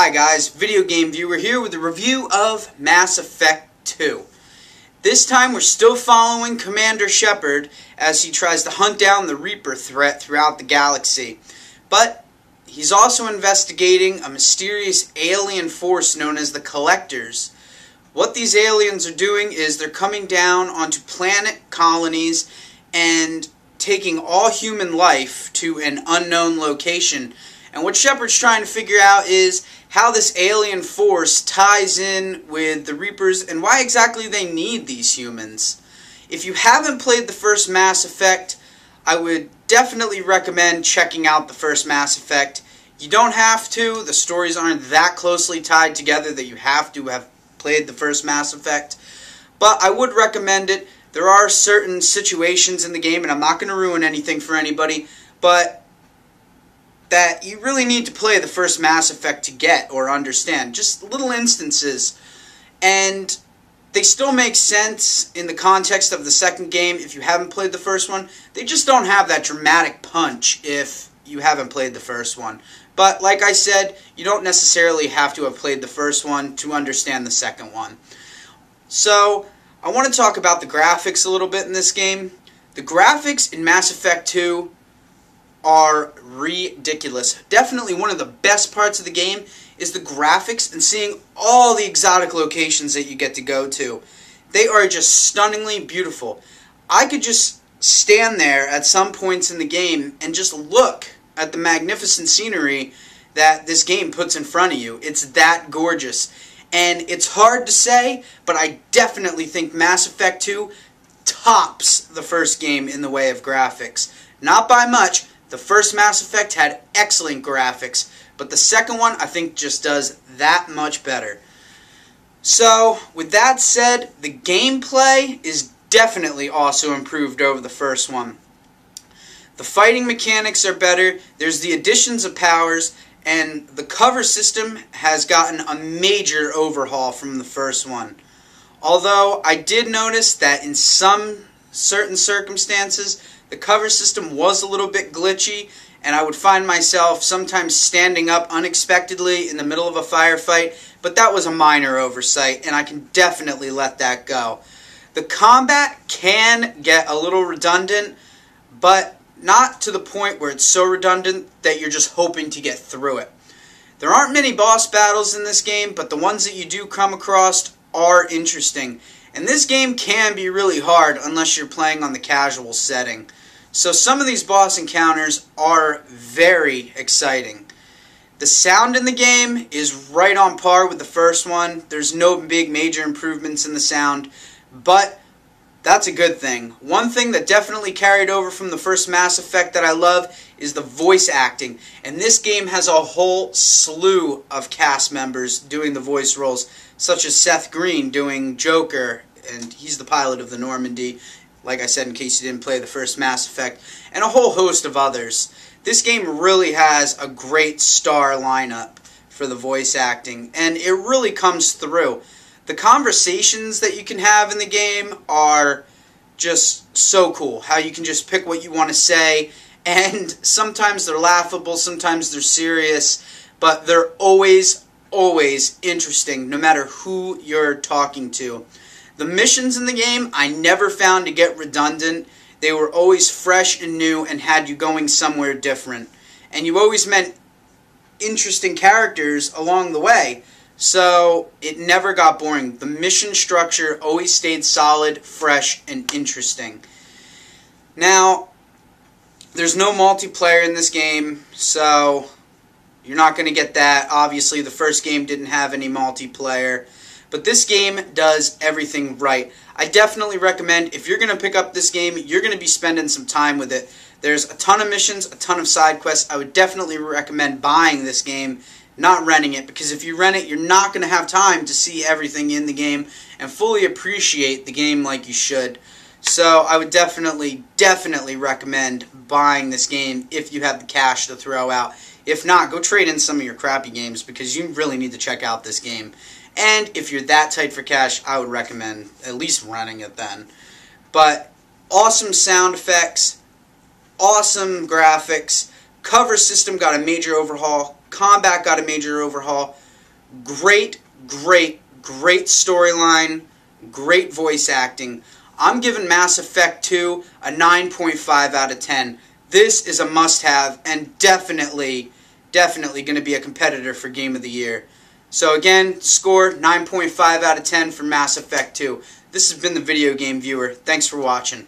Hi guys, Video Game Viewer here with a review of Mass Effect 2. This time we're still following Commander Shepard as he tries to hunt down the Reaper threat throughout the galaxy. But he's also investigating a mysterious alien force known as the Collectors. What these aliens are doing is they're coming down onto planet colonies and taking all human life to an unknown location. And what Shepard's trying to figure out is how this alien force ties in with the Reapers and why exactly they need these humans. If you haven't played the first Mass Effect, I would definitely recommend checking out the first Mass Effect. You don't have to. The stories aren't that closely tied together that you have to have played the first Mass Effect. But I would recommend it. There are certain situations in the game, and I'm not going to ruin anything for anybody, but that you really need to play the first Mass Effect to get or understand. Just little instances. And they still make sense in the context of the second game if you haven't played the first one. They just don't have that dramatic punch if you haven't played the first one. But like I said, you don't necessarily have to have played the first one to understand the second one. So, I want to talk about the graphics a little bit in this game. The graphics in Mass Effect 2 are ridiculous. Definitely one of the best parts of the game is the graphics and seeing all the exotic locations that you get to go to. They are just stunningly beautiful. I could just stand there at some points in the game and just look at the magnificent scenery that this game puts in front of you. It's that gorgeous. And it's hard to say, but I definitely think Mass Effect 2 tops the first game in the way of graphics. Not by much. The first Mass Effect had excellent graphics, but the second one I think just does that much better. So, with that said, the gameplay is definitely also improved over the first one. The fighting mechanics are better, there's the additions of powers, and the cover system has gotten a major overhaul from the first one. Although, I did notice that in some certain circumstances, the cover system was a little bit glitchy, and I would find myself sometimes standing up unexpectedly in the middle of a firefight, but that was a minor oversight, and I can definitely let that go. The combat can get a little redundant, but not to the point where it's so redundant that you're just hoping to get through it. There aren't many boss battles in this game, but the ones that you do come across are interesting. And this game can be really hard unless you're playing on the casual setting. So some of these boss encounters are very exciting. The sound in the game is right on par with the first one. There's no big major improvements in the sound, but that's a good thing. One thing that definitely carried over from the first Mass Effect that I love is the voice acting. And this game has a whole slew of cast members doing the voice roles, such as Seth Green doing Joker, and he's the pilot of the Normandy, like I said in case you didn't play the first Mass Effect, and a whole host of others. This game really has a great star lineup for the voice acting, and it really comes through. The conversations that you can have in the game are just so cool. How you can just pick what you want to say, and sometimes they're laughable, sometimes they're serious, but they're always interesting, no matter who you're talking to. The missions in the game I never found to get redundant. They were always fresh and new and had you going somewhere different. And you always met interesting characters along the way. So it never got boring. The mission structure always stayed solid, fresh, and interesting. Now, there's no multiplayer in this game, so you're not going to get that. Obviously, the first game didn't have any multiplayer. But this game does everything right. I definitely recommend, if you're going to pick up this game, you're going to be spending some time with it. There's a ton of missions, a ton of side quests. I would definitely recommend buying this game, not renting it, because if you rent it, you're not going to have time to see everything in the game and fully appreciate the game like you should. So I would definitely recommend buying this game if you have the cash to throw out. If not, go trade in some of your crappy games because you really need to check out this game. And if you're that tight for cash, I would recommend at least renting it then. But awesome sound effects, awesome graphics, cover system got a major overhaul, combat got a major overhaul, Great, great, great storyline, great voice acting. I'm giving Mass Effect 2 a 9.5 out of 10. This is a must-have and definitely going to be a competitor for Game of the Year. So again, score 9.5 out of 10 for Mass Effect 2. This has been the Video Game Viewer. Thanks for watching.